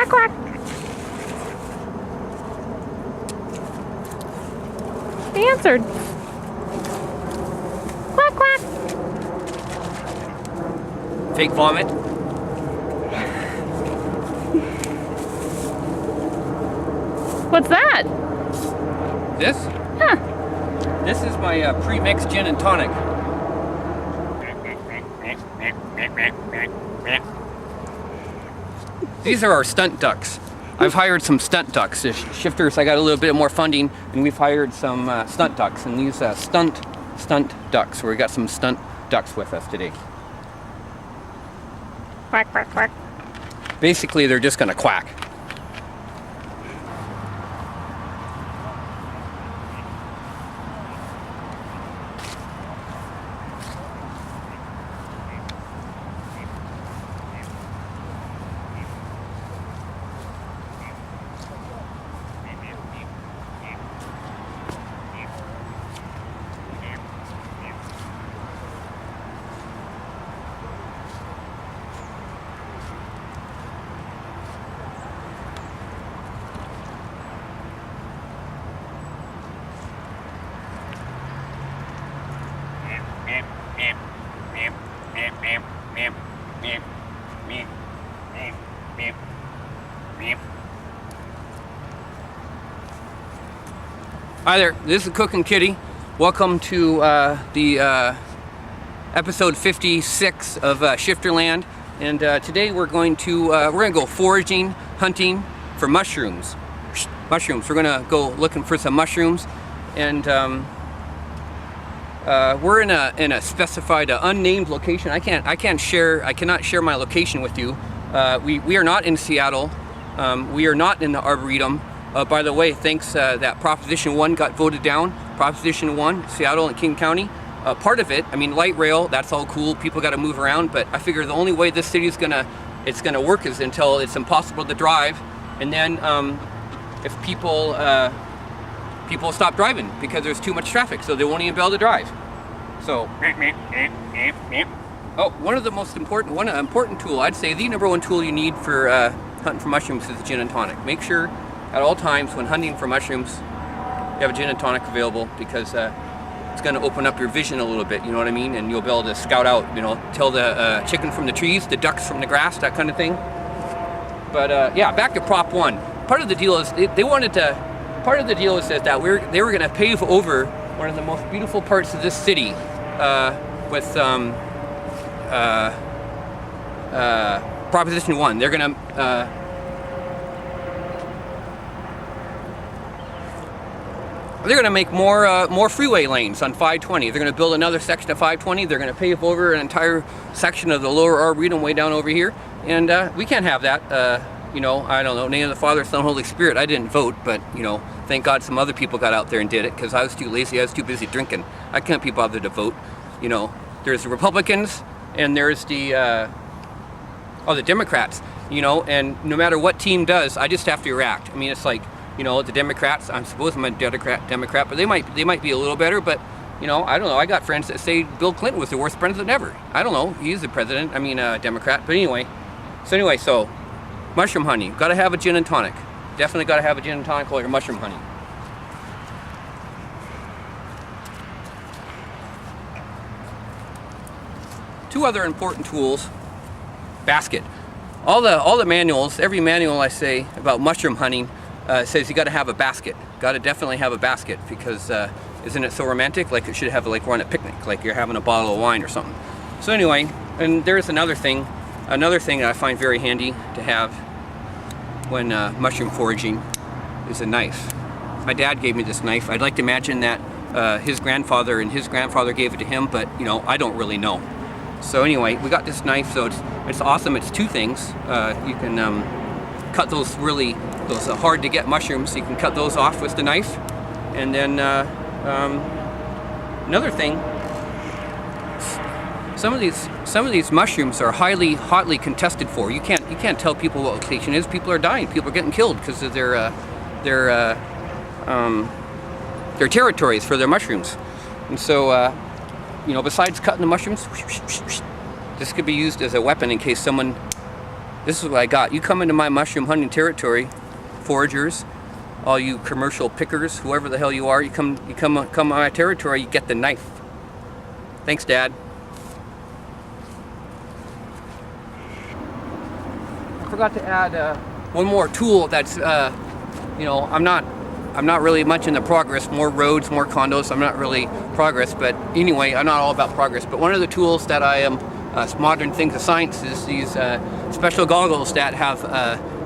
Quack, quack. He answered. Quack, quack. Fake vomit. What's that? This? Huh. This is my pre-mixed gin and tonic. These are our stunt ducks. I've hired some stunt ducks. The shifters, I got a little bit more funding, and we've hired some stunt ducks. And these stunt ducks. We got some stunt ducks with us today. Quack, quack, quack. Basically, they're just gonna quack. Hi there, this is Cookin KItty. Welcome to the episode 56 of Shifterland, and today we're going to go foraging, hunting for mushrooms. Mushrooms. We're gonna go looking for some mushrooms, and we're in a specified unnamed location. I cannot share my location with you. We are not in Seattle. We are not in the Arboretum. By the way, thanks that Proposition 1 got voted down. Proposition 1, Seattle and King County. Part of it, I mean, light rail, that's all cool. People got to move around, but I figure the only way this city is gonna work is until it's impossible to drive, and then if people stop driving because there's too much traffic, so they won't even be able to drive. So, one important tool, I'd say the number one tool you need for hunting for mushrooms is gin and tonic. Make sure at all times when hunting for mushrooms you have a gin and tonic available, because it's going to open up your vision a little bit, you know what I mean, and you'll be able to scout out, you know, tell the chicken from the trees, the ducks from the grass, that kind of thing. But yeah, back to Prop 1. Part of the deal is that they were going to pave over one of the most beautiful parts of this city with Proposition 1. They're going to make more freeway lanes on 520. They're going to build another section of 520. They're going to pave over an entire section of the lower Arboretum way down over here, and we can't have that. You know, I don't know, name of the Father, Son, Holy Spirit. I didn't vote, but you know, thank God some other people got out there and did it, because I was too lazy. I was too busy drinking. I can't be bothered to vote. You know, there's the Republicans and there's the Democrats. You know, and no matter what team does, I just have to react. I mean, it's like, you know, the Democrats, I'm supposed I'm a Democrat, but they might be a little better, but, you know, I don't know. I got friends that say Bill Clinton was the worst president ever. I don't know. He's the president. I mean, Democrat. But anyway. So, mushroom honey. Got to have a gin and tonic. Definitely got to have a gin and tonic while you're mushroom honey. Two other important tools. Basket. All the manuals, every manual I say about mushroom hunting, says you got to have a basket. Got to definitely have a basket, because isn't it so romantic? Like it should have like we're on a picnic, like you're having a bottle of wine or something. So anyway, and there's another thing that I find very handy to have when mushroom foraging is a knife. My dad gave me this knife. I'd like to imagine that his grandfather and his grandfather gave it to him, but you know, I don't really know. So anyway, we got this knife, so it's awesome. It's two things. You can cut those hard to get mushrooms. You can cut those off with the knife, and then another thing. Some of these mushrooms are hotly contested for. You can't tell people what location it is. People are dying. People are getting killed because of their territories for their mushrooms. And so, you know, besides cutting the mushrooms, this could be used as a weapon in case someone This is what I got. You come into my mushroom hunting territory, foragers, all you commercial pickers, whoever the hell you are, you come on my territory, you get the knife. Thanks, Dad. I forgot to add one more tool that's, you know, I'm not really much into progress, more roads, more condos, I'm not really progress, but anyway, I'm not all about progress, but one of the tools that I am, modern things of science, is these special goggles that have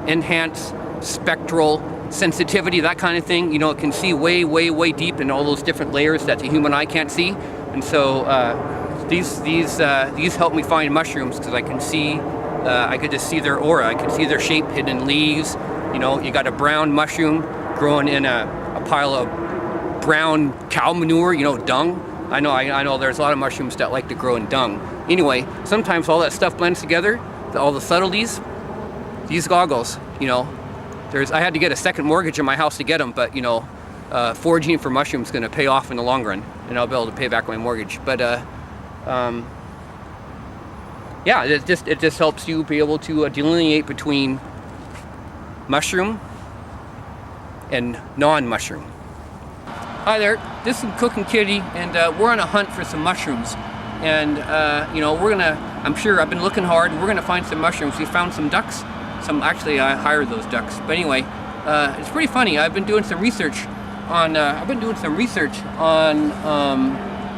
enhanced spectral sensitivity, that kind of thing. You know, it can see way, way, way deep in all those different layers that the human eye can't see, and so these help me find mushrooms because I can see, I could just see their aura, I can see their shape hidden in leaves. You know, you got a brown mushroom growing in a pile of brown cow manure, you know, dung. I know there's a lot of mushrooms that like to grow in dung. Anyway, sometimes all that stuff blends together, all the subtleties. These goggles, you know, I had to get a second mortgage in my house to get them, but you know, foraging for mushrooms is going to pay off in the long run, and I'll be able to pay back my mortgage. But yeah, it just helps you be able to delineate between mushroom and non-mushroom. Hi there, this is Cookin KITty, and we're on a hunt for some mushrooms. And you know, I'm sure I've been looking hard, we're gonna find some mushrooms. We found some ducks, actually I hired those ducks. But anyway, it's pretty funny. I've been doing some research on,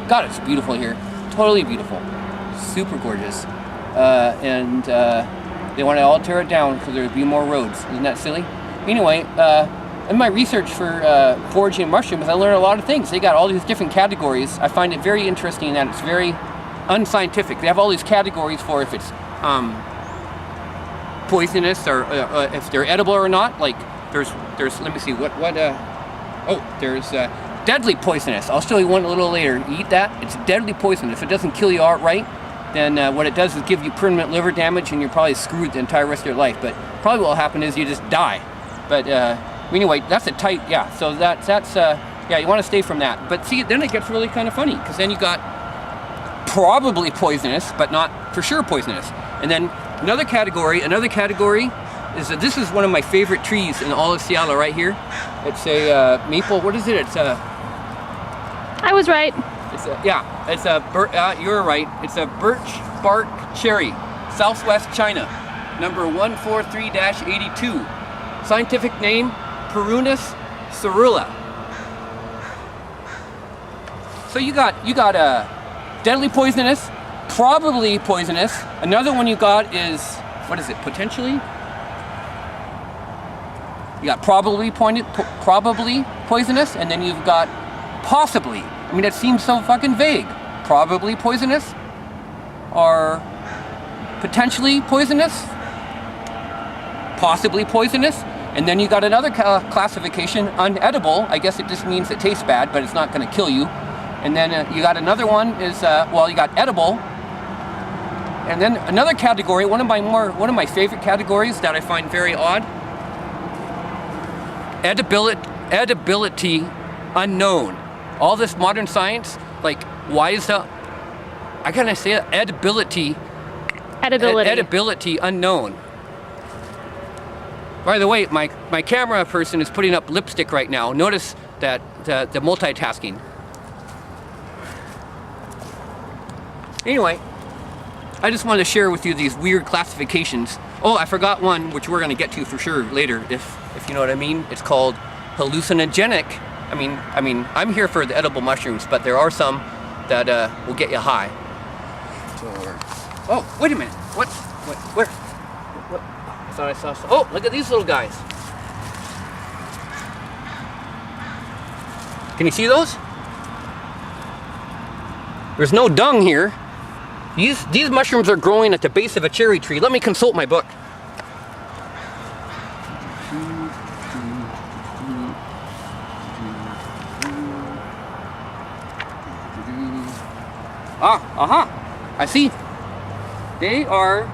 God, it's beautiful here. Totally beautiful. Super gorgeous. And they want to all tear it down so there'd be more roads. Isn't that silly? Anyway, in my research for foraging mushrooms, I learned a lot of things. They got all these different categories. I find it very interesting that it's very unscientific. They have all these categories for if it's poisonous or if they're edible or not. Like there's let me see there's deadly poisonous. I'll show you one a little later. You eat that, it's deadly poisonous. If it doesn't kill you outright, then what it does is give you permanent liver damage, and you're probably screwed the entire rest of your life. But probably what will happen is you just die. But anyway, that's a tight, yeah. So that's yeah, you want to stay from that. But see, then it gets really kind of funny, because then you got probably poisonous, but not for sure poisonous. And then another category is that this is one of my favorite trees in all of Seattle right here. It's a maple, what is it? It's a... I was right. You're right. It's a birch bark cherry, Southwest China, number 143-82. Scientific name, Perunus cerula. So you got deadly poisonous, probably poisonous. Another one you got is, what is it? Potentially. You got probably poisonous, and then you've got possibly. I mean, it seems so fucking vague. Probably poisonous, or potentially poisonous, possibly poisonous, and then you got another classification, unedible. I guess it just means it tastes bad, but it's not going to kill you. And then you got another one is well, you got edible, and then another category. One of my favorite categories that I find very odd. Edibility unknown. All this modern science, like, why is that? I gotta say it, edibility unknown. By the way, my camera person is putting up lipstick right now. Notice that the multitasking. Anyway, I just wanted to share with you these weird classifications. Oh, I forgot one, which we're gonna get to for sure later, if you know what I mean. It's called hallucinogenic. I mean, I'm here for the edible mushrooms, but there are some that will get you high. Oh, wait a minute. What? Where? What? I thought I saw some. Oh, look at these little guys. Can you see those? There's no dung here. These mushrooms are growing at the base of a cherry tree. Let me consult my book. I see. They are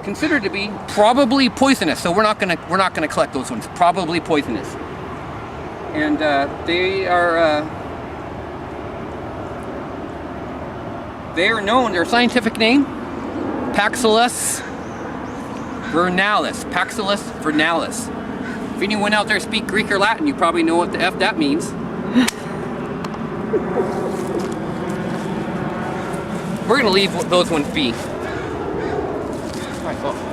considered to be probably poisonous. So we're not gonna collect those ones. Probably poisonous. And they are known. Their scientific name, Paxillus vernalis, Paxillus vernalis. If anyone out there speak Greek or Latin, you probably know what the F that means. We're gonna leave those ones be. Alright, well.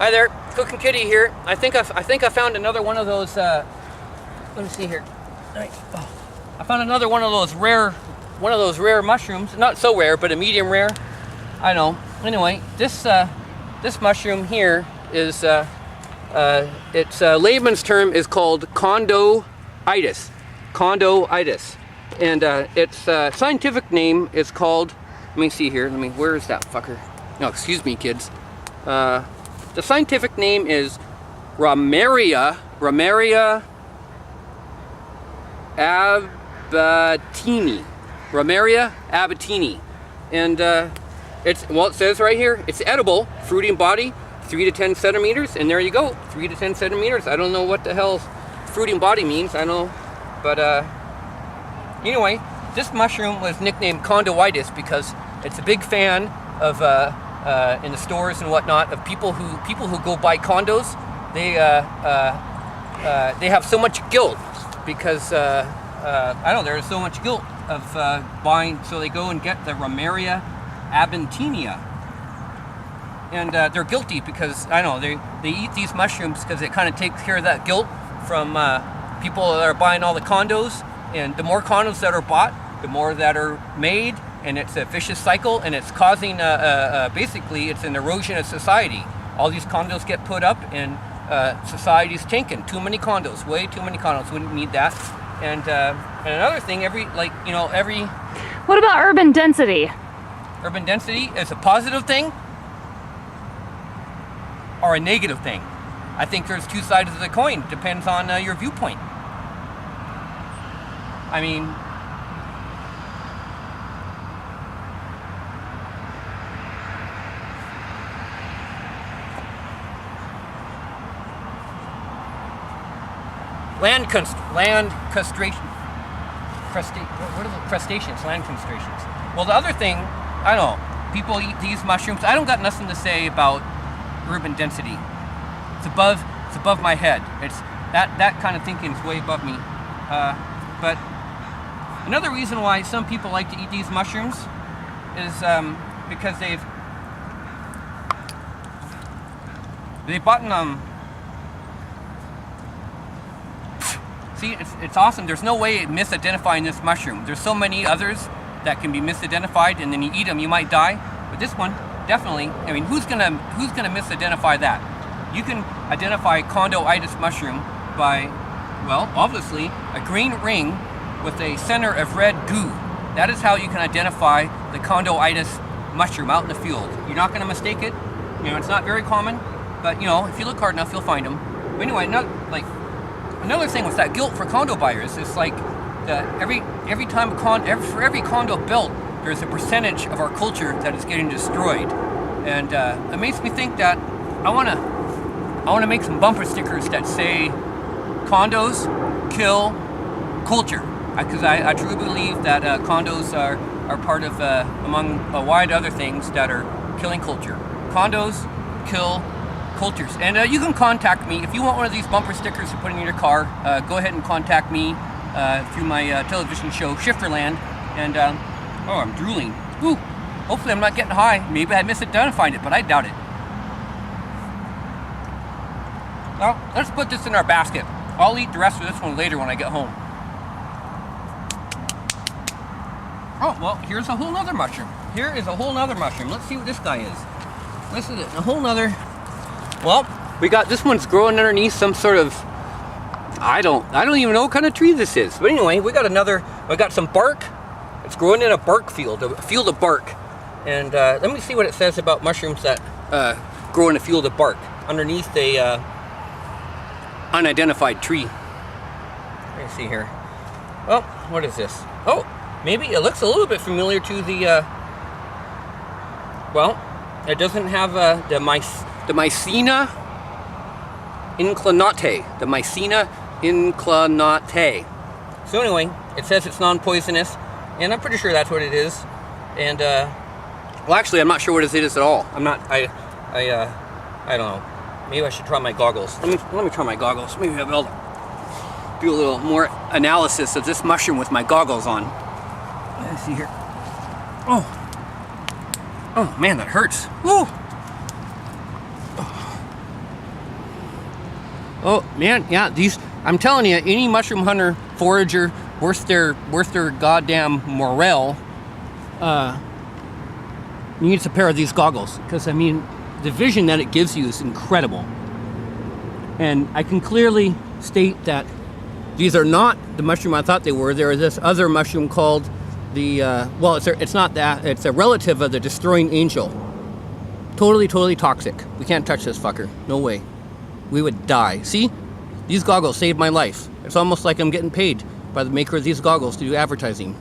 Hi there, Cookin KItty here. I think I found another one of those. Let me see here. I found another one of those rare mushrooms. Not so rare, but a medium rare. I know. Anyway, this mushroom here is its layman's term is called condoides. Condoides, and its scientific name is called. Let me see here. Where is that fucker? No, excuse me, kids. The scientific name is Ramaria abatini. Ramaria abatini. And it says right here, it's edible, fruiting body, 3 to 10 centimeters, and there you go, 3 to 10 centimeters. I don't know what the hell fruiting body means, I know, but anyway, this mushroom was nicknamed condoides because it's a big fan of in the stores and whatnot of people who go buy condos. They have so much guilt because I don't know, there's so much guilt of buying, so they go and get the Ramaria abatini, and they're guilty because I know they eat these mushrooms because it kind of takes care of that guilt from people that are buying all the condos, and the more condos that are bought, the more that are made. And it's a vicious cycle, and it's causing, basically, it's an erosion of society. All these condos get put up, and society's tanking. Too many condos, way too many condos. We didn't need that. And another thing, What about urban density? Urban density is a positive thing or a negative thing. I think there's two sides of the coin. Depends on your viewpoint. I mean, Land castration. What are the crustaceans? Land crustaceans. Well, the other thing, I don't know. People eat these mushrooms. I don't got nothing to say about urban density. It's above my head. It's that kind of thinking is way above me. But another reason why some people like to eat these mushrooms is because they've bought see, it's awesome. There's no way misidentifying this mushroom. There's so many others that can be misidentified, and then you eat them, you might die. But this one, definitely. I mean, who's gonna misidentify that? You can identify condoitis mushroom by, well, obviously a green ring with a center of red goo. That is how you can identify the condoitis mushroom out in the field. You're not gonna mistake it. You know, it's not very common, but you know, if you look hard enough, you'll find them. But anyway, another thing with that guilt for condo buyers is like every time for every condo built, there's a percentage of our culture that is getting destroyed, and it makes me think that I wanna make some bumper stickers that say condos kill culture, because I truly believe that condos are part of among a wide other things that are killing culture. Condos kill cultures. And you can contact me if you want one of these bumper stickers to put in your car. Go ahead and contact me through my television show Shifterland. And oh, I'm drooling. Ooh, hopefully I'm not getting high. Maybe I misidentified it, but I doubt it. Well, let's put this in our basket. I'll eat the rest of this one later when I get home. Oh, well, here's a whole nother mushroom. Here is a whole nother mushroom. Let's see what this guy is. This is a whole nother. Well, we got this one's growing underneath some sort of, I don't even know what kind of tree this is. But anyway, we got some bark. It's growing in a bark field, a field of bark. And let me see what it says about mushrooms that grow in a field of bark underneath a unidentified tree. Let me see here. Well, what is this? Oh, maybe it looks a little bit familiar to the, well, it doesn't have the Mycena inclinate. The Mycena inclinate. So anyway, it says it's non-poisonous, and I'm pretty sure that's what it is. And well, actually, I'm not sure what it is at all. I don't know. Maybe I should try my goggles. Let me try my goggles. Maybe I'll be able to do a little more analysis of this mushroom with my goggles on. Let's see here. Oh man, that hurts. Woo! Oh man, yeah, these, I'm telling you, any mushroom hunter, forager, worth their goddamn morale, needs a pair of these goggles, because I mean, the vision that it gives you is incredible. And I can clearly state that these are not the mushroom I thought they were. There is this other mushroom called the, well, it's not that, it's a relative of the destroying angel. Totally toxic. We can't touch this fucker. No way. We would die. See? These goggles saved my life. It's almost like I'm getting paid by the maker of these goggles to do advertising.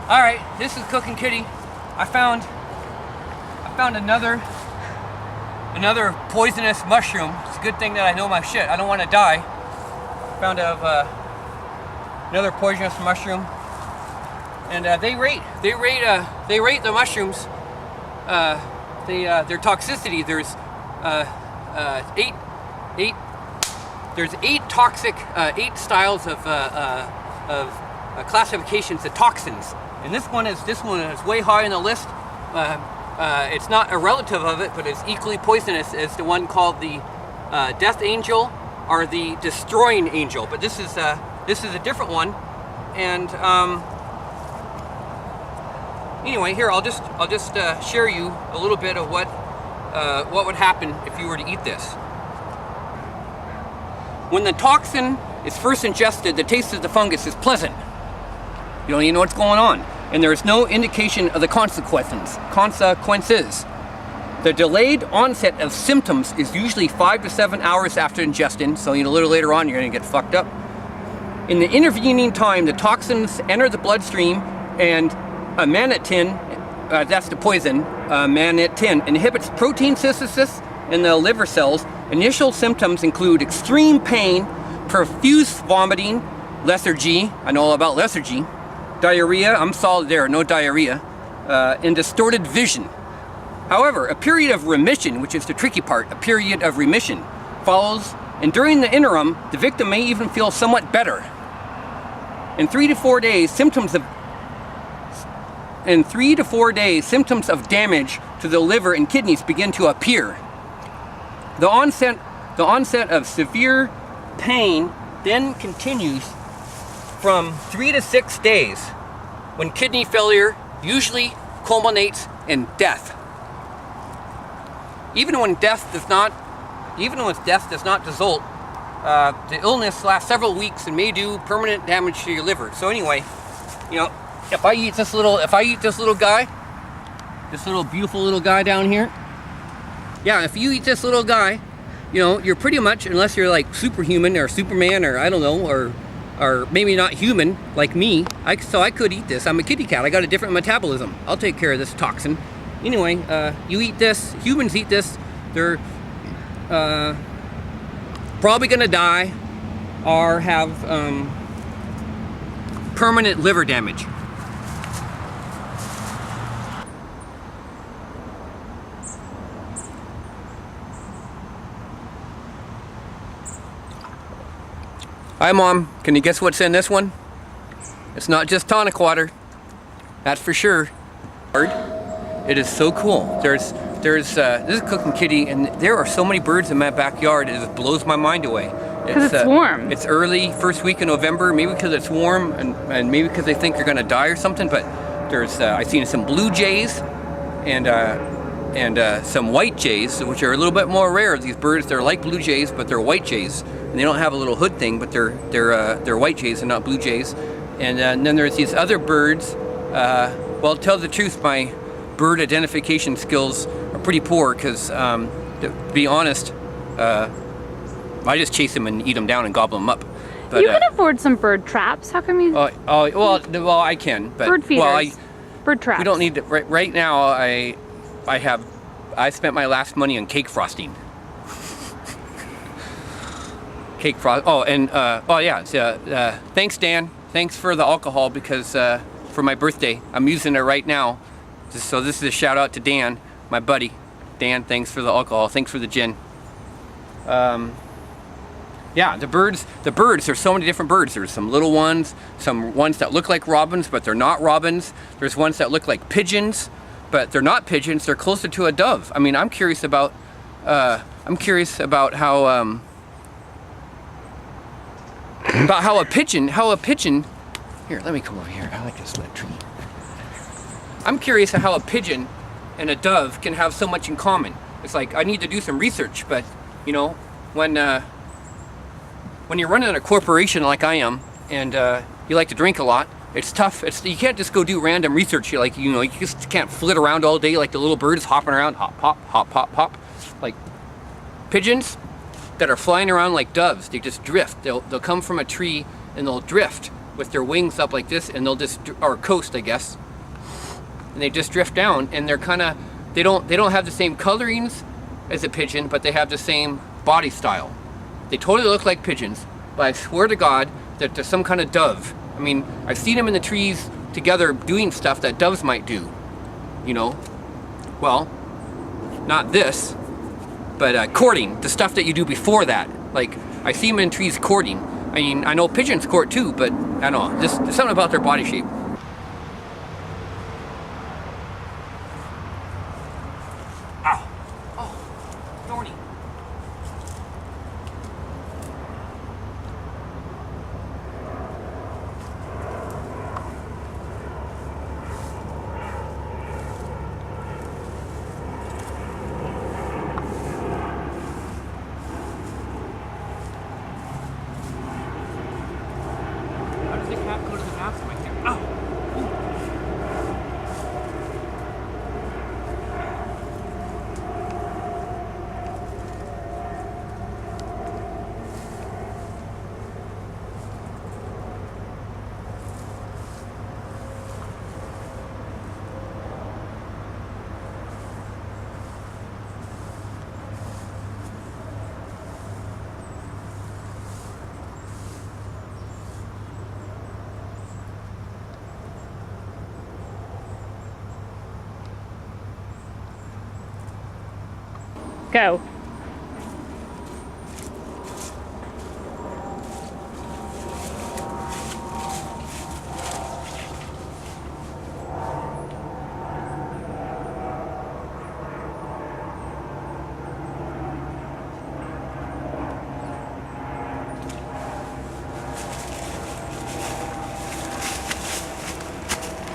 All right, this is Cookin KItty. I found another poisonous mushroom. It's a good thing that I know my shit. I don't want to die. Found another poisonous mushroom, and they rate the mushrooms. Their toxicity. There's eight toxic, 8 styles of classifications of toxins, and this one is way high on the list. It's not a relative of it, but it's equally poisonous as the one called the Death Angel or the Destroying Angel. But this is a different one. And anyway, here I'll just share you a little bit of what would happen if you were to eat this. When the toxin is first ingested, the taste of the fungus is pleasant. You don't even know what's going on, and there is no indication of the consequences. The delayed onset of symptoms is usually 5 to 7 hours after ingestion, so a little later on you're going to get fucked up. In the intervening time, the toxins enter the bloodstream, and amanitin, that's the poison, amanitin, inhibits protein synthesis in the liver cells. Initial symptoms include extreme pain, profuse vomiting, lethargy, I know all about lethargy, diarrhea, I'm solid there, no diarrhea, and distorted vision. However, a period of remission, which is the tricky part, a period of remission follows, and during the interim, the victim may even feel somewhat better. In 3 to 4 days, symptoms of damage to the liver and kidneys begin to appear. The onset of severe pain then continues from 3 to 6 days, when kidney failure usually culminates in death. Even when death does not result, the illness lasts several weeks and may do permanent damage to your liver. So anyway, if I eat this little guy, this little beautiful little guy down here, yeah, if you eat this little guy, you're pretty much, unless you're like superhuman or Superman or I don't know, or maybe not human like me, so I could eat this. I'm a kitty cat. I got a different metabolism. I'll take care of this toxin. Anyway, you eat this. Humans eat this. They're probably gonna die or have permanent liver damage. Hi Mom, can you guess what's in this one? It's not just tonic water, that's for sure. It is so cool. This is Cookin KItty, and there are so many birds in my backyard, it just blows my mind away. Because it's warm. It's early, first week in November, maybe because it's warm, and maybe because they think they're gonna die or something, but I've seen some blue jays and some white jays, which are a little bit more rare. These birds, they're like blue jays, but they're white jays. And they don't have a little hood thing, but they're white jays and not blue jays. And then there's these other birds. Well, to tell the truth, my bird identification skills are pretty poor because, to be honest, I just chase them and eat them down and gobble them up. But, you can afford some bird traps. How come you? Well, I can. But, bird feeders. Bird traps. We don't need to. Right now, I spent my last money on cake frosting. Cake frost. Oh, and thanks, Dan. Thanks for the alcohol because for my birthday, I'm using it right now. So this is a shout out to Dan, my buddy. Dan, thanks for the alcohol. Thanks for the gin. Yeah, the birds. There's so many different birds. There's some little ones, some ones that look like robins, but they're not robins. There's ones that look like pigeons, but they're not pigeons. They're closer to a dove. I mean, I'm curious about how. About how a pigeon, here, let me come over here, I like this little tree. I'm curious how a pigeon and a dove can have so much in common. It's like, I need to do some research, but, when you're running a corporation like I am, and you like to drink a lot, it's tough. You can't just go do random research. You just can't flit around all day like the little birds hopping around, hop, hop, hop, hop, hop. Like pigeons that are flying around like doves, they just drift. They'll come from a tree and they'll drift with their wings up like this, and they'll just, or coast, I guess, and they just drift down, and they're kind of, they don't have the same colorings as a pigeon, but they have the same body style. They totally look like pigeons, but I swear to God that they're some kind of dove. I mean, I've seen them in the trees together doing stuff that doves might do, well, not this, but courting, the stuff that you do before that. Like, I see them in trees courting, I mean, I know pigeons court too, but I don't know, just something about their body shape. Ow. Oh, thorny. How does the cat go to the bathroom? I can't. Ow. Go.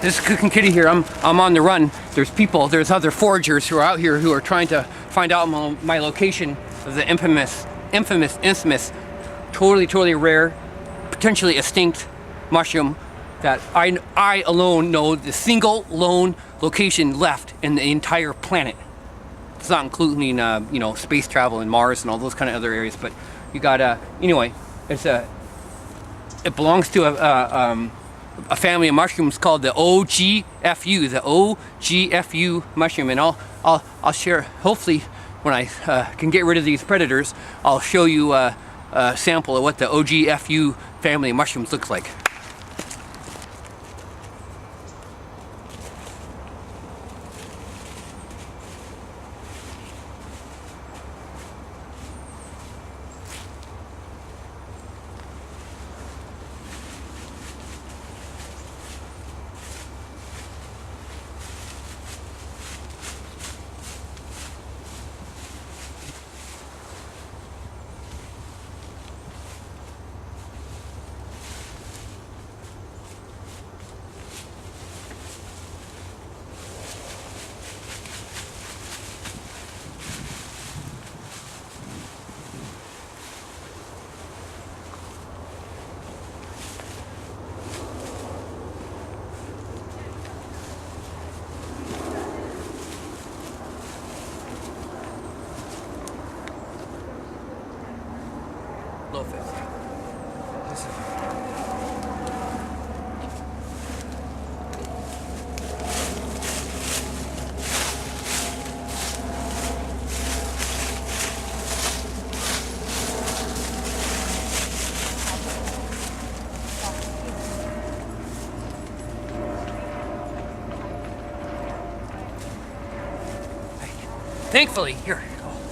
This is Cookin KItty here. I'm on the run. There's people, there's other foragers who are out here who are trying to find out my location of the infamous, totally rare, potentially extinct mushroom that I alone know the single lone location left in the entire planet. It's not including you know, space travel and Mars and all those kind of other areas, but you got anyway, it belongs to a family of mushrooms called the OGFU mushroom, and I'll share, hopefully when I can get rid of these predators, I'll show you a sample of what the OGFU family of mushrooms looks like.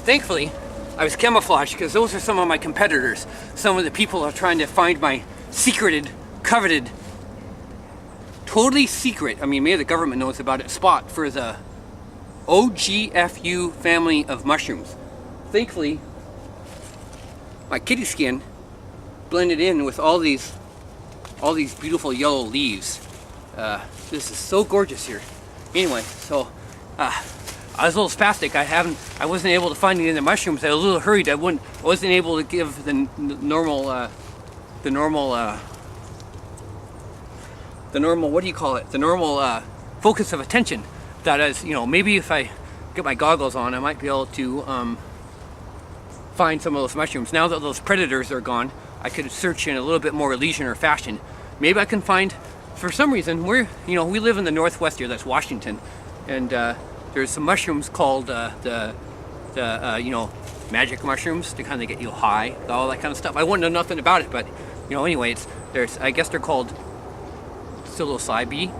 Thankfully, I was camouflaged because those are some of my competitors. Some of the people are trying to find my secreted, coveted, totally secret, I mean maybe the government knows about it, spot for the OGFU family of mushrooms. Thankfully, my kitty skin blended in with all these beautiful yellow leaves. This is so gorgeous here. Anyway, so I was a little spastic. I wasn't able to find any of the mushrooms. I was a little hurried. I wasn't able to give the normal, what do you call it? The normal focus of attention. That is, you know, maybe if I get my goggles on, I might be able to find some of those mushrooms. Now that those predators are gone, I could search in a little bit more leisure fashion. Maybe I can find, for some reason, we live in the Northwest here. That's Washington, and there's some mushrooms called the magic mushrooms to kind of get you high, all that kind of stuff. I wouldn't know nothing about it, but anyway, I guess they're called psilocybe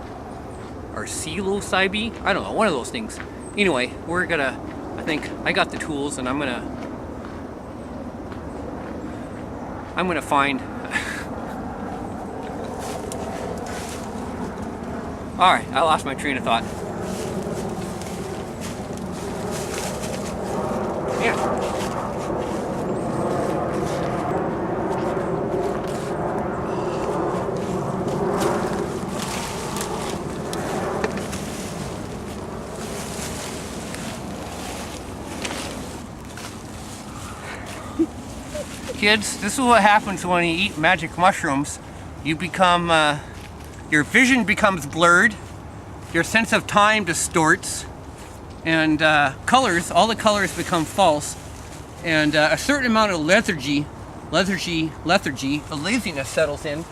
or psilocybe. I don't know, one of those things. Anyway, I think I got the tools, and I'm gonna find Alright, I lost my train of thought. Yeah. Kids, this is what happens when you eat magic mushrooms. You become, your vision becomes blurred, your sense of time distorts, and colors, all the colors become false, and a certain amount of lethargy, a laziness settles in.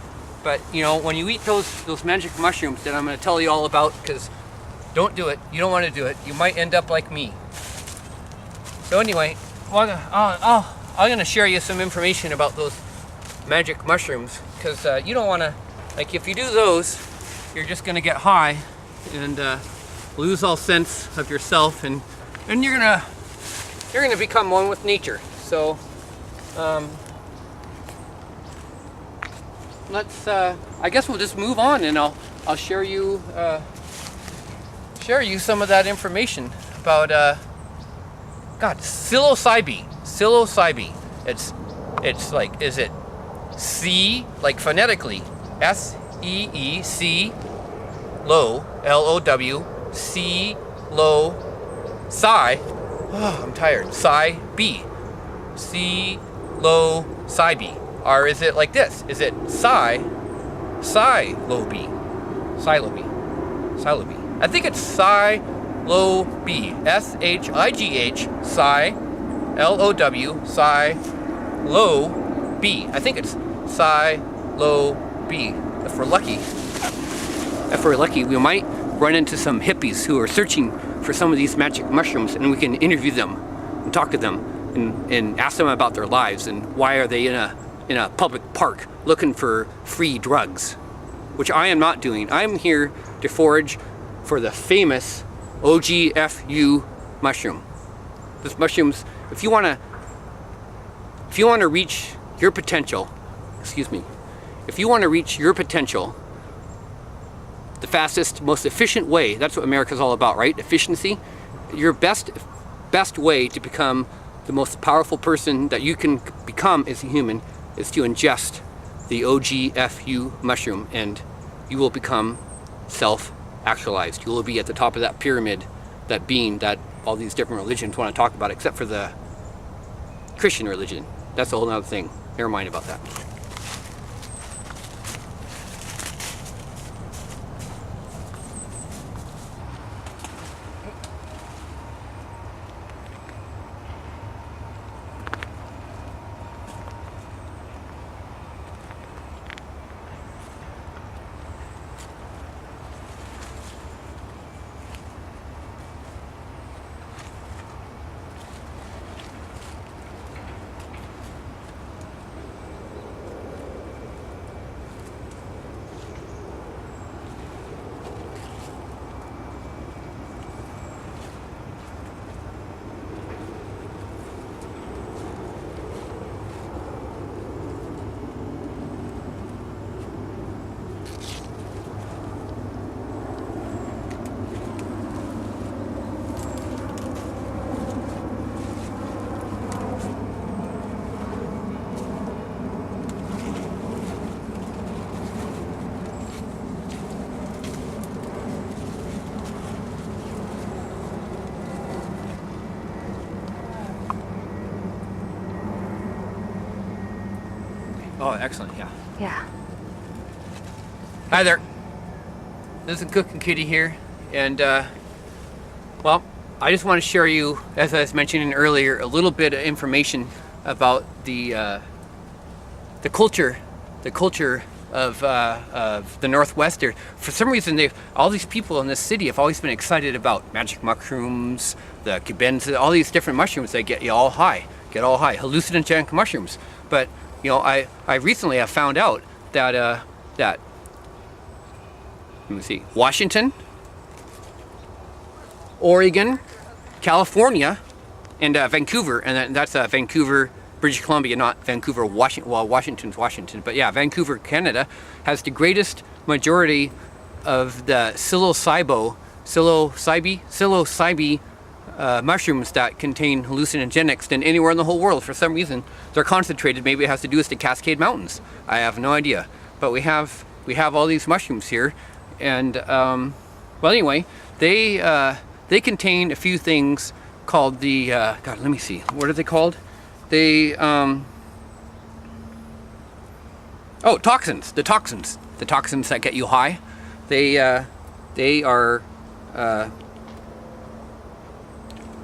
But you know, when you eat those magic mushrooms that I'm going to tell you all about, because don't do it, you don't want to do it, you might end up like me. So anyway, I'm going to share you some information about those magic mushrooms, because you don't want to, like, if you do those, you're just going to get high and lose all sense of yourself, and you're gonna become one with nature. So let's I guess we'll just move on, and I'll share you some of that information about God, psilocybe. It's like, is it C, like phonetically, S-E-E-C low, L-O-W, C low, psi, oh, I'm tired, psi B, C low, psi B, or is it like this? Is it psi low B, psi low B, psi low B? I think it's psi low B, S-H-I-G-H, psi, L-O-W, psi low B. I think it's psi low B. If we're lucky, we might run into some hippies who are searching for some of these magic mushrooms, and we can interview them and talk to them and ask them about their lives and why are they in a public park looking for free drugs, which I am not doing. I'm here to forage for the famous OGFU mushroom. This mushroom's, if you want to reach your potential, if you want to reach your potential, the fastest, most efficient way, that's what America's all about, right? Efficiency. Your best way to become the most powerful person that you can become as a human is to ingest the OGFU mushroom, and you will become self-actualized. You will be at the top of that pyramid, that being that all these different religions want to talk about, except for the Christian religion. That's a whole other thing. Never mind about that. Oh, excellent, yeah. Yeah. Hi there. This is Cookin KITty here, and well, I just want to share you, as I was mentioning earlier, a little bit of information about the culture of the Northwest. There, for some reason, all these people in this city have always been excited about magic mushrooms, the cabenza, all these different mushrooms that get you all high, hallucinogenic mushrooms. But you know, I recently have found out that let me see, Washington, Oregon, California, and Vancouver, and that's Vancouver, British Columbia, not Vancouver, Washington. Well, Washington's Washington, but yeah, Vancouver, Canada, has the greatest majority the psilocybe mushrooms that contain hallucinogenics than anywhere in the whole world. For some reason, they're concentrated. Maybe it has to do with the Cascade Mountains. I have no idea. But we have all these mushrooms here, and well, anyway, they contain a few things called the God. Let me see. What are they called? They oh, toxins. The toxins that get you high. They are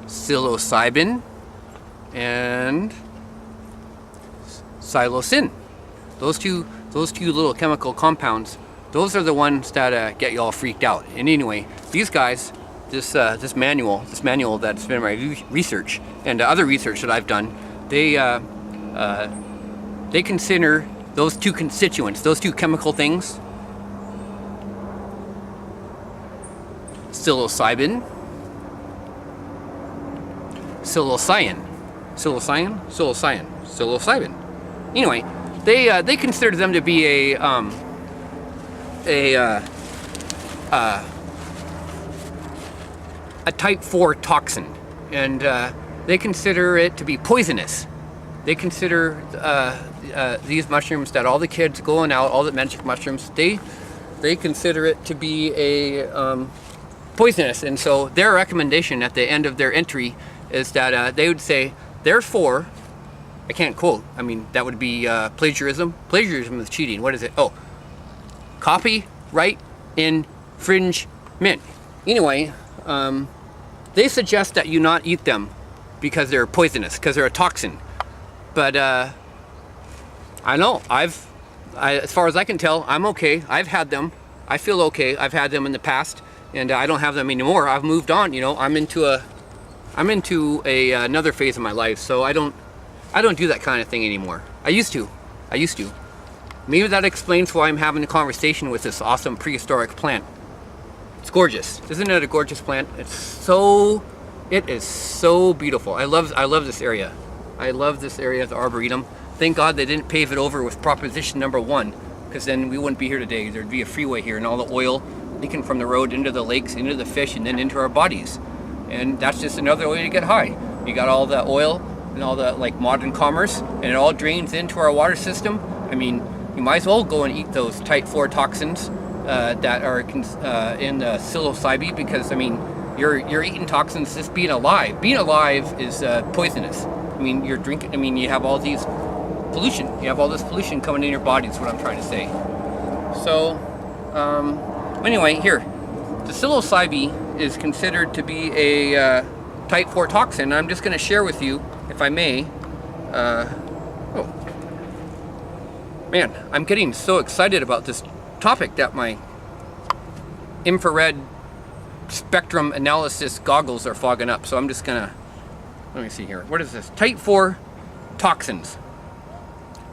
psilocybin and psilocin. Those two little chemical compounds, those are the ones that get you all freaked out. And anyway, these guys, this manual that's been my research and other research that I've done, they consider those two constituents, those two chemical things, psilocybin, psilocybin. Anyway, they consider them to be a type 4 toxin, and they consider it to be poisonous. They consider these mushrooms that all the kids going out, all the magic mushrooms, they consider it to be a poisonous. And so their recommendation at the end of their entry is that they would say, therefore, I can't quote, I mean, that would be plagiarism. Plagiarism is cheating. What is it? Oh, copyright infringement. Anyway, they suggest that you not eat them because they're poisonous, because they're a toxin. But I know, as far as I can tell, I'm okay. I've had them. I feel okay. I've had them in the past, and I don't have them anymore. I've moved on. You know, I'm into another phase of my life, so I don't do that kind of thing anymore. I used to. Maybe that explains why I'm having a conversation with this awesome prehistoric plant. It's gorgeous. Isn't it a gorgeous plant? It is so beautiful. I love this area. I love this area of the Arboretum. Thank God they didn't pave it over with Proposition number 1, because then we wouldn't be here today. There'd be a freeway here and all the oil leaking from the road into the lakes, into the fish, and then into our bodies. And that's just another way to get high. You got all the oil and all the modern commerce, and it all drains into our water system. I mean, you might as well go and eat those type 4 toxins that are in the psilocybe, because I mean, you're eating toxins just being alive. Being alive is poisonous. I mean, you're drinking. I mean, you have all these pollution. You have all this pollution coming in your body. Is what I'm trying to say. So, anyway, here, the psilocybe is considered to be a type 4 toxin. I'm just going to share with you, if I may. Oh, man, I'm getting so excited about this topic that my infrared spectrum analysis goggles are fogging up. So I'm just gonna, let me see here. What is this? Type 4 toxins.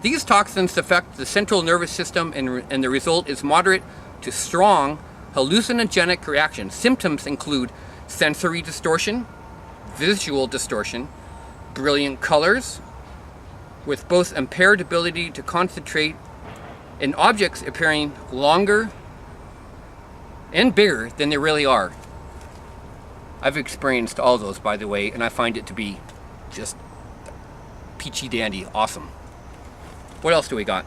These toxins affect the central nervous system, and the result is moderate to strong hallucinogenic reactions. Symptoms include sensory distortion, visual distortion, brilliant colors, with both impaired ability to concentrate, and objects appearing longer and bigger than they really are. I've experienced all those, by the way, and I find it to be just peachy dandy awesome. What else do we got?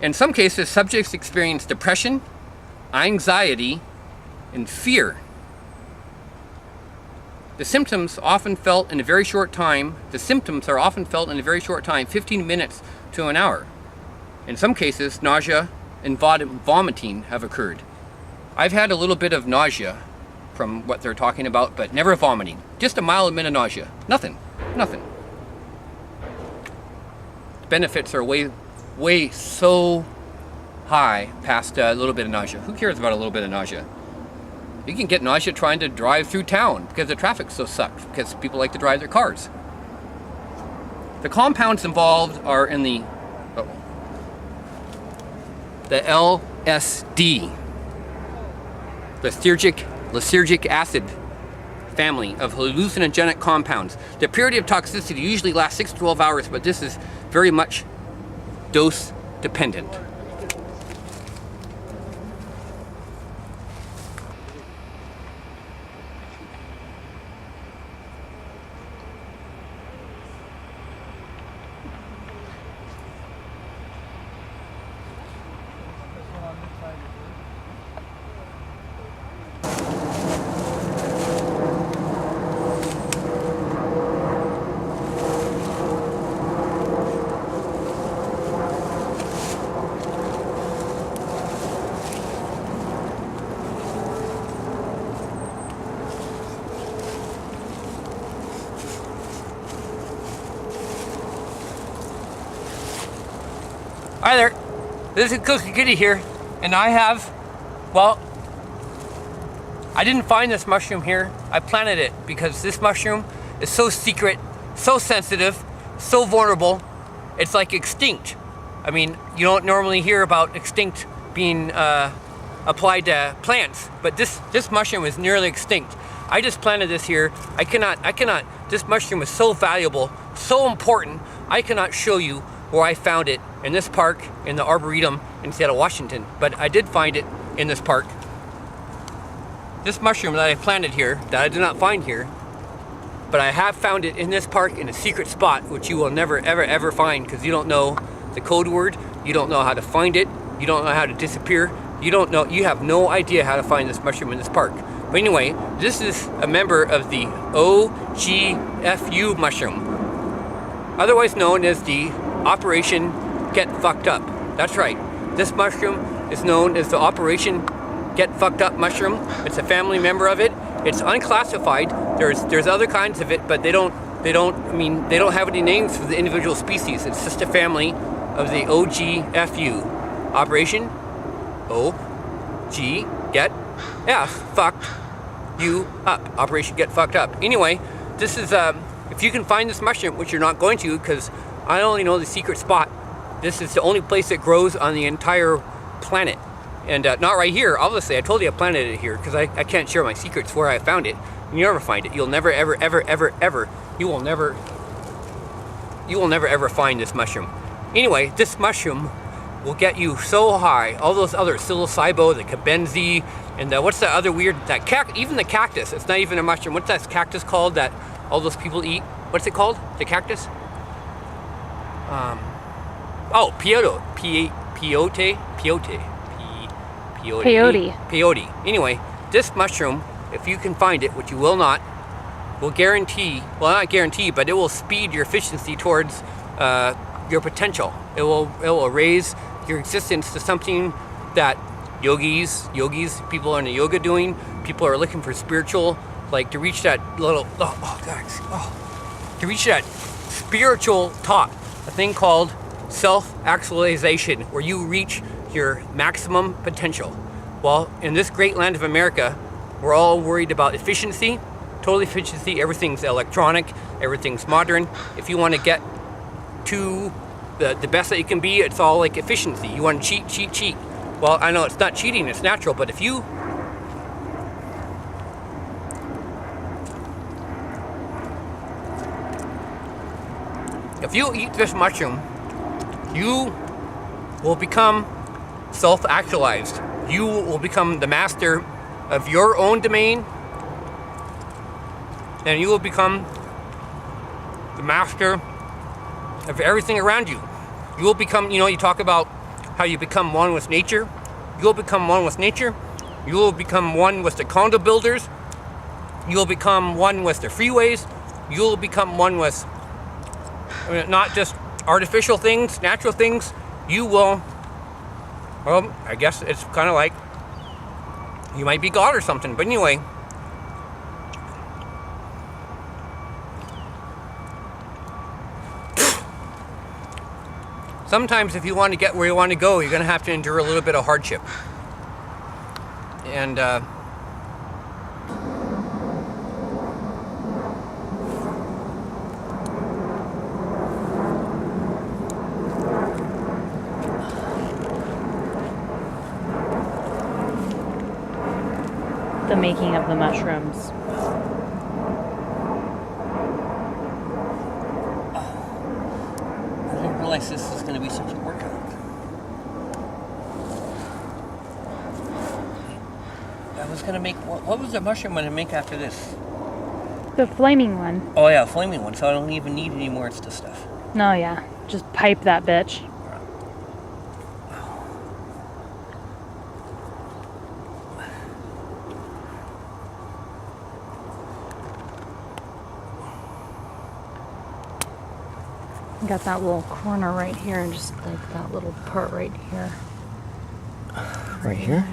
In some cases, subjects experience depression, anxiety, and fear. The symptoms are often felt in a very short time, 15 minutes to an hour. In some cases, nausea and vomiting have occurred. I've had a little bit of nausea from what they're talking about, but never vomiting. Just a mild amount of nausea. Nothing. The benefits are way so high past a little bit of nausea. Who cares about a little bit of nausea? You can get nausea trying to drive through town because the traffic so sucks, because people like to drive their cars. The compounds involved are in the LSD, lysergic acid family of hallucinogenic compounds. The period of toxicity usually lasts 6 to 12 hours, but this is very much dose dependent. Hi there, this is Cookin KItty here, and I have, well, I didn't find this mushroom here. I planted it because this mushroom is so secret, so sensitive, so vulnerable. It's like extinct. I mean, you don't normally hear about extinct being applied to plants, but this mushroom is nearly extinct. I just planted this here. I cannot, this mushroom is so valuable, so important, I cannot show you where I found it in this park, in the Arboretum in Seattle, Washington, but I did find it in this park. This mushroom that I planted here, that I did not find here, but I have found it in this park in a secret spot, which you will never, ever, ever find because you don't know the code word, you don't know how to find it, you don't know how to disappear, you have no idea how to find this mushroom in this park. But anyway, this is a member of the OGFU mushroom, otherwise known as the Operation Get Fucked Up. That's right, this mushroom is known as the Operation Get Fucked Up mushroom. It's a family member of it. It's unclassified. There's other kinds of it, but they don't have any names for the individual species. It's just a family of the OGFU. Operation O-G Get F Fucked You Up. Operation Get Fucked Up. Anyway, this is if you can find this mushroom, which you're not going to because I only know the secret spot. This is the only place it grows on the entire planet. And not right here, obviously. I told you I planted it here because I can't share my secrets where I found it. You never find it. You'll never, ever, ever, ever, ever, you will never ever find this mushroom. Anyway, this mushroom will get you so high. All those other psilocybe, the cabenzi, and what's that other weird, even the cactus. It's not even a mushroom. What's that cactus called that all those people eat? What's it called? The cactus? Oh, peyote. Peyote. Anyway, this mushroom, if you can find it, which you will not, will guarantee, well not guarantee, but it will speed your efficiency towards your potential. It will raise your existence to something that yogis, people in the yoga doing, people are looking for spiritual, like to reach that little, to reach that spiritual top, a thing called self-actualization, where you reach your maximum potential. Well, in this great land of America, we're all worried about efficiency, total efficiency. Everything's electronic, everything's modern. If you want to get to the best that you can be, it's all like efficiency. You want to cheat. Well, I know it's not cheating, it's natural, but if you eat this mushroom, you will become self-actualized. You will become the master of your own domain, and you will become the master of everything around you. You will become, you talk about how you become one with nature. You will become one with nature. You will become one with the condo builders. You will become one with the freeways. You will become one with not just artificial things, natural things. You will, well, I guess it's kind of like you might be God or something, but anyway. Sometimes if you want to get where you want to go, you're going to have to endure a little bit of hardship. And the making of the mushrooms. I didn't realize this is going to be such a workout. I was going to make, what was the mushroom going to make after this? The flaming one. Oh yeah, flaming one, so I don't even need any more Insta stuff. No, yeah. Just pipe that bitch. Got that little corner right here, and just like that little part right here. Right here?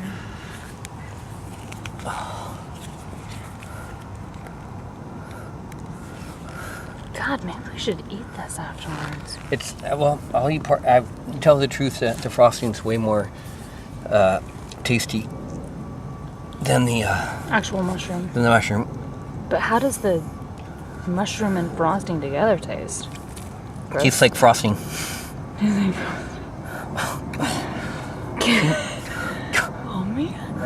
God, God, maybe we should eat this afterwards. It's, well, I'll eat part. I tell the truth that the frosting's way more tasty than the actual mushroom. Than the mushroom. But how does the mushroom and frosting together taste? Gross. Tastes like frosting. Oh man!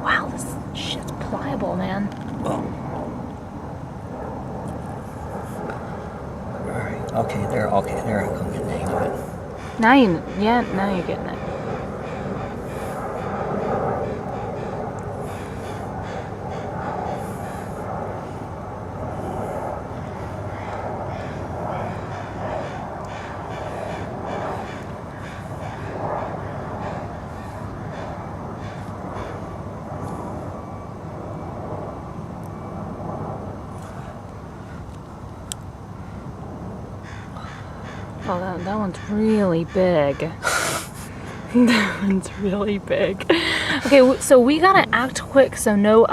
Wow, this shit's pliable, man. Well, all right. Okay, there. Okay, there. I'm getting the hang of it. Now you, yeah, now you're getting it. Oh, that one's really big. That one's really big. Okay, so we gotta act quick so no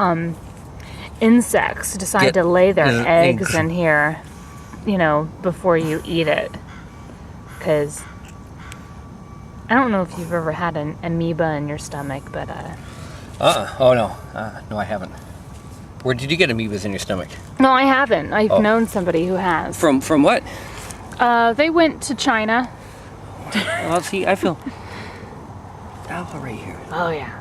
insects decide to lay their eggs in here, you know, before you eat it. Because I don't know if you've ever had an amoeba in your stomach, but Oh no. No, I haven't. Where did you get amoebas in your stomach? no, I haven't. I've known somebody who has. From what? They went to China. Well, see, I feel alpha right here. Oh yeah.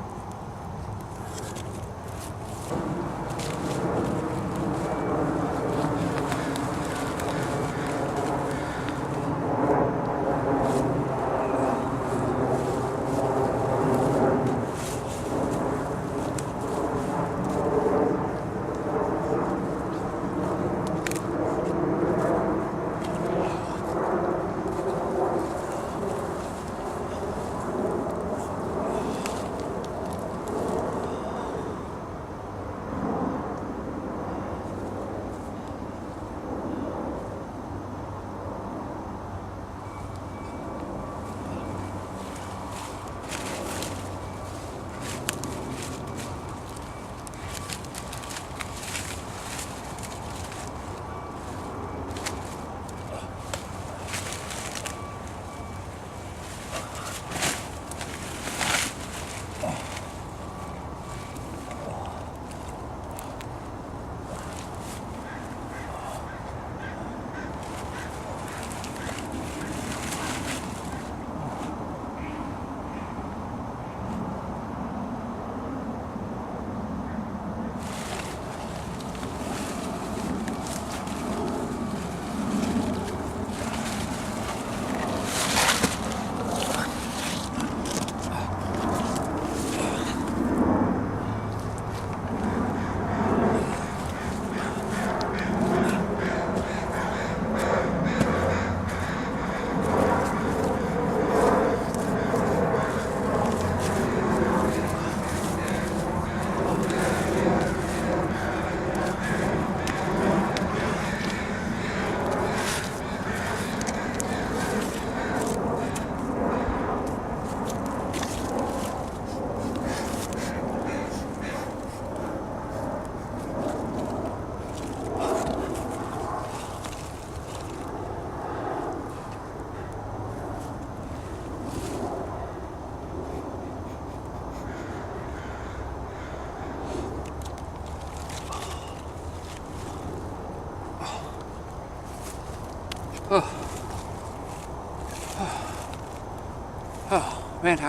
Oh man,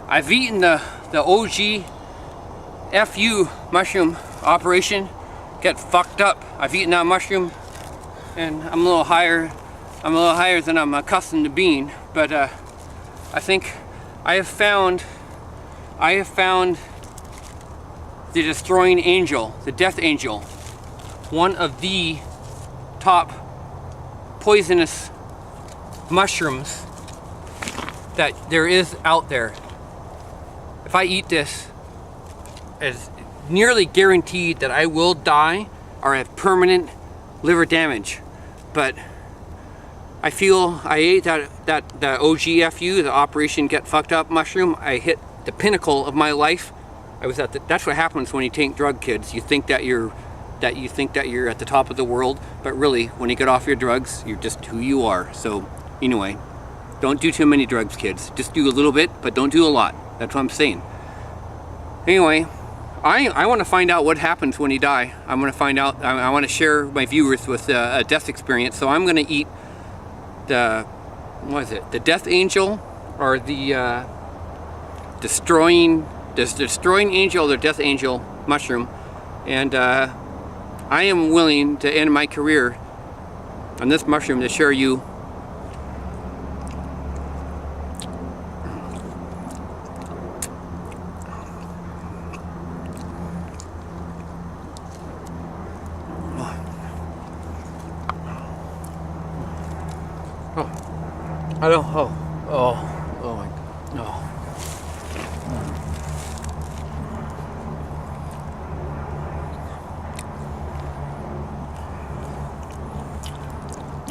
I've eaten the OG FU mushroom operation. Get fucked up. I've eaten that mushroom, and I'm a little higher. I'm a little higher than I'm accustomed to being. But I think I have found the destroying angel, the death angel, one of the top poisonous mushrooms that there is out there. If I eat this, it's nearly guaranteed that I will die or have permanent liver damage. But I feel I ate the OGFU, the Operation Get Fucked Up mushroom. I hit the pinnacle of my life. I was at that's what happens when you take drug, kids. You think that you're that you think that you're at the top of the world, but really, when you get off your drugs, you're just who you are. So anyway, don't do too many drugs, kids. Just do a little bit, but don't do a lot. That's what I'm saying. Anyway, I want to find out what happens when you die. I'm going to find out. I want to share my viewers with a death experience. So I'm going to eat the, what is it? The death angel, or the destroying angel, or the death angel mushroom. And I am willing to end my career on this mushroom to share you I don't, oh my, no.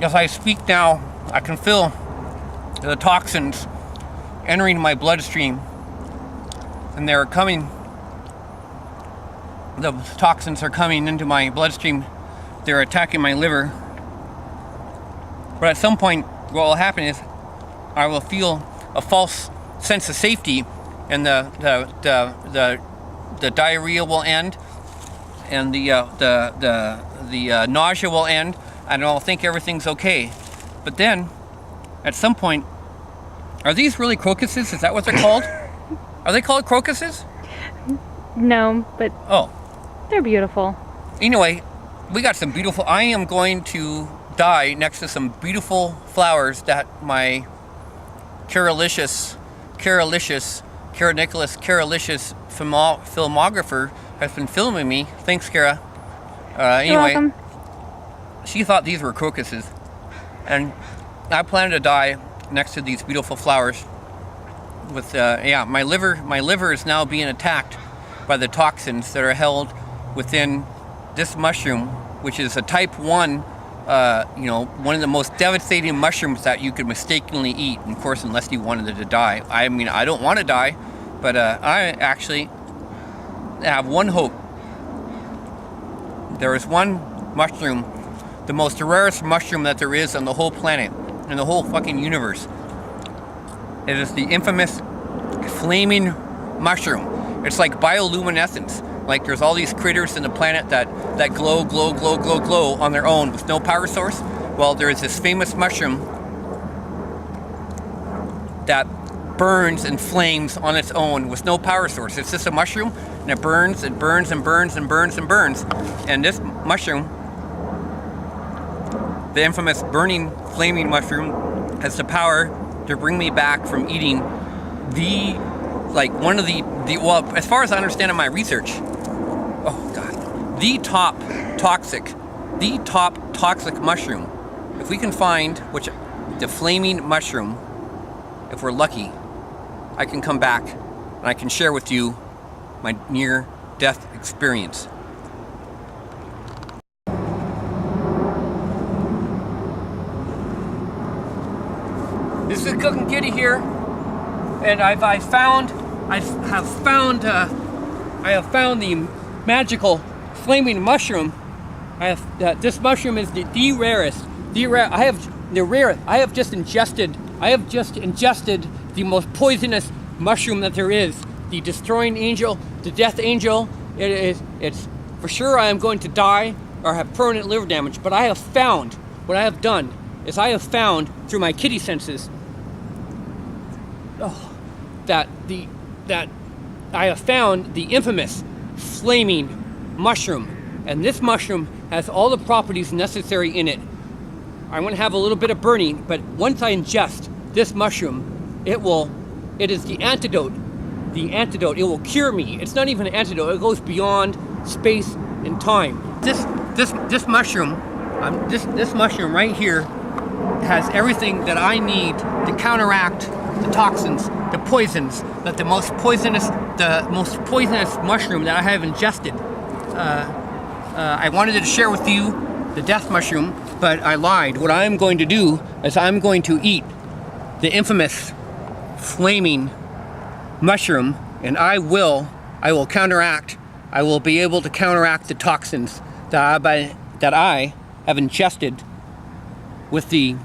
As I speak now, I can feel the toxins entering my bloodstream, and they're coming, the toxins are coming into my bloodstream. They're attacking my liver. But at some point, what will happen is I will feel a false sense of safety, and the diarrhea will end, and the nausea will end, and I'll think everything's okay. But then, at some point, are these really crocuses? Is that what they're called? Are they called crocuses? No, but oh, they're beautiful. Anyway, we got some beautiful. I am going to die next to some beautiful flowers that my Carolicious filmographer has been filming me. Thanks, Kara. Anyway, You're welcome. She thought these were crocuses, and I plan to die next to these beautiful flowers. With yeah, my liver is now being attacked by the toxins that are held within this mushroom, which is a type 1. You know, one of the most devastating mushrooms that you could mistakenly eat, and of course, unless you wanted to die. I mean, I don't want to die, but I actually have one hope. There is one mushroom, the most rarest mushroom that there is on the whole planet, in the whole fucking universe. It is the infamous flaming mushroom. It's like bioluminescence. Like there's all these critters in the planet that glow on their own with no power source. Well, there is this famous mushroom that burns and flames on its own with no power source. It's just a mushroom, and it burns and burns and burns and burns and burns. And this mushroom, the infamous burning flaming mushroom, has the power to bring me back from eating one of the well, as far as I understand in my research, oh God, the top toxic mushroom. If we can find the flaming mushroom, if we're lucky, I can come back and I can share with you my near-death experience. This is Cookin KItty here, and I have found the magical flaming mushroom. This mushroom is the rarest. I have just ingested the most poisonous mushroom that there is. The destroying angel, the death angel. It's for sure I am going to die or have permanent liver damage. But what I have done is I have found through my kitty senses that I have found the infamous flaming mushroom, and this mushroom has all the properties necessary in it. I'm going to have a little bit of burning, but once I ingest this mushroom, it is the antidote. It will cure me. It's not even an antidote. It goes beyond space and time. This mushroom right here has everything that I need to counteract the toxins, the poisons, that the most poisonous mushroom that I have ingested. I wanted to share with you the death mushroom, but I lied. What I'm going to do is I'm going to eat the infamous flaming mushroom, and I will be able to counteract the toxins that I have ingested with the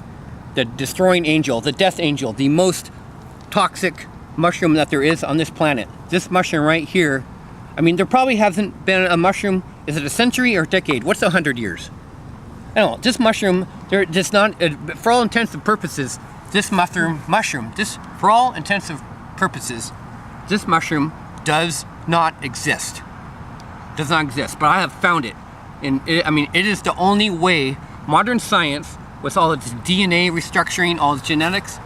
destroying angel, the death angel, the most toxic mushroom that there is on this planet. This mushroom right here, I mean, there probably hasn't been a mushroom, is it a century or a decade? What's 100 years? I don't know, this mushroom, just not, for all intents and purposes, this mushroom, for all intents and purposes, this mushroom does not exist. Does not exist, but I have found it. And I mean, it is the only way modern science, with all its DNA restructuring, all its genetics,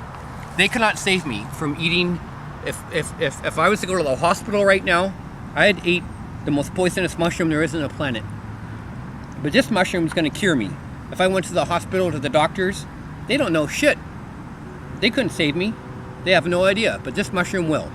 they cannot save me from eating. If I was to go to the hospital right now, I had ate the most poisonous mushroom there is on the planet. But this mushroom is going to cure me. If I went to the hospital, to the doctors, they don't know shit. They couldn't save me. They have no idea, but this mushroom will.